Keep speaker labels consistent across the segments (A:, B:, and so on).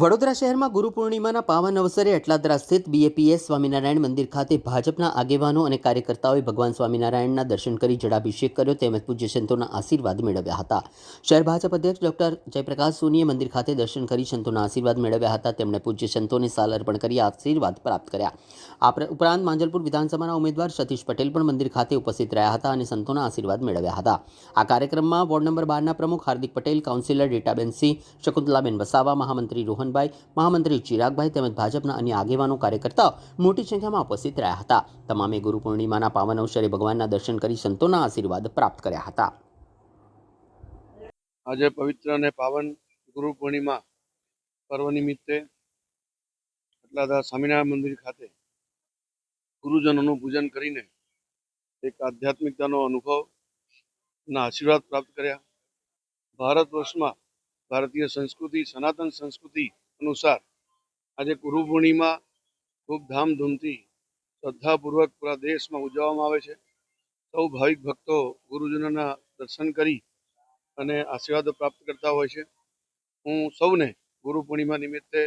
A: વડોદરા શહેરમાં ગુરુ પૂર્ણિમાના પાવન અવસરે અટલાદરા સ્થિત બીએપીએસ સ્વામિનારાયણ મંદિર ખાતે ભાજપના આગેવાનો અને કાર્યકર્તાઓએ ભગવાન સ્વામિનારાયણના દર્શન કરી જળાભિષેક કર્યો તેમજ પૂજ્ય સંતોના આશીર્વાદ મેળવ્યા હતા। શહેર ભાજપ અધ્યક્ષ ડોક્ટર જયપ્રકાશ સોનીએ મંદિર ખાતે દર્શન કરી સંતોના આશીર્વાદ મેળવ્યા હતા। તેમણે પૂજ્ય સંતોને સાલ અર્પણ કરી આશીર્વાદ પ્રાપ્ત કર્યા। આ ઉપરાંત માંજલપુર વિધાનસભાના ઉમેદવાર સતીશ પટેલ પણ મંદિર ખાતે ઉપસ્થિત રહ્યા હતા અને સંતોના આશીર્વાદ મેળવ્યા હતા। આ કાર્યક્રમમાં વોર્ડ નંબર 12ના પ્રમુખ હાર્દિક પટેલ, કાઉન્સિલર રીટાબેન સિંહ, શકુંતલાબેન વસાવા, મહામંત્રી રોહનભાઈ, મહામંત્રી ચિરાગભાઈ તેમજ ભાજપના અન્ય આગેવાનો કાર્યકર્તાઓ મોટી સંખ્યામાં ઉપસ્થિત રહ્યા હતા। તમામે ગુરુ પૂર્ણિમાના પાવન અવસરે ભગવાનના દર્શન કરી સંતોના આશીર્વાદ પ્રાપ્ત કર્યા હતા।
B: આજે પવિત્ર અને પાવન ગુરુ પૂર્ણિમા પર્વ નિમિત્તે અટલાદરા સ્વામિનારાયણ મંદિર ખાતે ગુરુજનોનું પૂજન કરીને એક આધ્યાત્મિકતાનો અનુભવના આશીર્વાદ પ્રાપ્ત કર્યા। ભારત વર્ષમાં ભારતીય સંસ્કૃતિ, સનાતન સંસ્કૃતિ અનુસાર આજે ગુરુ પૂર્ણિમા ખૂબ ધામધૂમથી શ્રદ્ધાપૂર્વક પૂરા દેશમાં ઉજવવામાં આવે છે। સૌ ભાવિક ભક્તો ગુરુજનોના દર્શન કરી અને આશીર્વાદ પ્રાપ્ત કરતા હોય છે। હું સૌને ગુરુ પૂર્ણિમા નિમિત્તે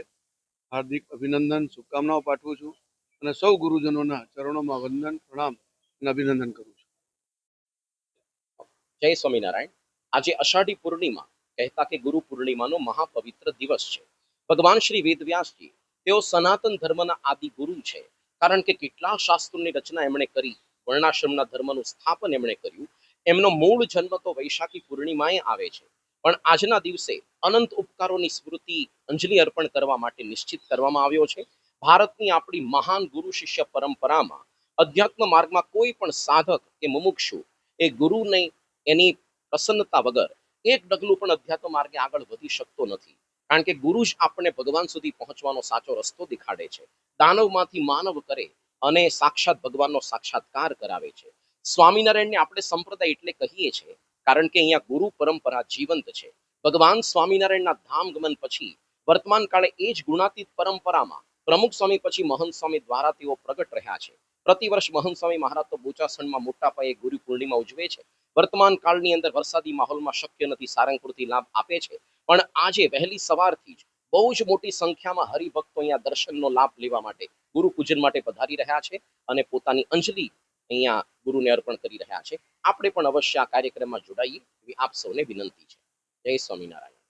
B: હાર્દિક અભિનંદન, શુભકામનાઓ પાઠવું છું અને સૌ ગુરુજનોના ચરણોમાં વંદન, પ્રણામ અને અભિનંદન કરું છું।
C: જય સ્વામિનારાયણ। આજે અષાઢી પૂર્ણિમા કહેતા કે ગુરુ પૂર્ણિમાનો મહાપવિત્ર દિવસ છે। ભગવાન શ્રી વેદવ્યાસજી તેઓ સનાતન ધર્મના આદિ ગુરુ છે, કારણ કે કેટલા શાસ્ત્રોની રચના એમણે કરી, વર્ણાશ્રમના ધર્મનું સ્થાપન એમણે કર્યું। એમનો મૂળ જન્મ તો વૈશાખી પૂર્ણિમાએ આવે છે, પણ આજના દિવસે અનંત ઉપકારોની સ્મૃતિ અંજલિ અર્પણ કરવા માટે નિશ્ચિત કરવામાં આવ્યો છે। ભારતની આપણી મહાન ગુરુ શિષ્ય પરંપરામાં અધ્યાત્મ માર્ગમાં કોઈ પણ સાધક કે મુમુક્ષુ એ ગુરુને એની પ્રસન્નતા વગર એક ડગલું પણ અધ્યાત્મ માર્ગે આગળ વધી શકતો નથી, કારણ કે ગુરુ જ આપણને ભગવાન સુધી પહોંચવાનો સાચો રસ્તો દેખાડે છે। દાનવમાંથી માનવ કરે અને સાક્ષાત ભગવાનનો સાક્ષાત્કાર કરાવે છે। સ્વામિનારાયણને આપણે સંપ્રદાય એટલે કહીએ છીએ, કારણ કે અહીંયા ગુરુ પરંપરા જીવંત છે। ભગવાન સ્વામિનારાયણના ધામ ગમન પછી વર્તમાન કાળે એ જ ગુણાતીત પરંપરામાં પ્રમુખ સ્વામી પછી મહંત સ્વામી દ્વારા તેઓ પ્રગટ રહ્યા છે। પ્રતિવર્ષ મહંત સ્વામી મહારાજ તો બોચાસણમાં મોટા પાયે ગુરુ પૂર્ણિમા ઉજવે છે। વર્તમાન કાળની અંદર વરસાદી માહોલમાં શક્ય નથી, સારંગપુરથી લાભ આપે છે, પણ આજે વહેલી સવારથી જ બહુ જ મોટી સંખ્યામાં હરિભક્તો અહીંયા દર્શનનો લાભ લેવા માટે, ગુરુ પૂજન માટે પધારી રહ્યા છે અને પોતાની અંજલિ અહીંયા ગુરુને અર્પણ કરી રહ્યા છે। આપણે પણ અવશ્ય આ કાર્યક્રમમાં જોડાઈએ એવી આપ સૌને વિનંતી છે। જય સ્વામિનારાયણ।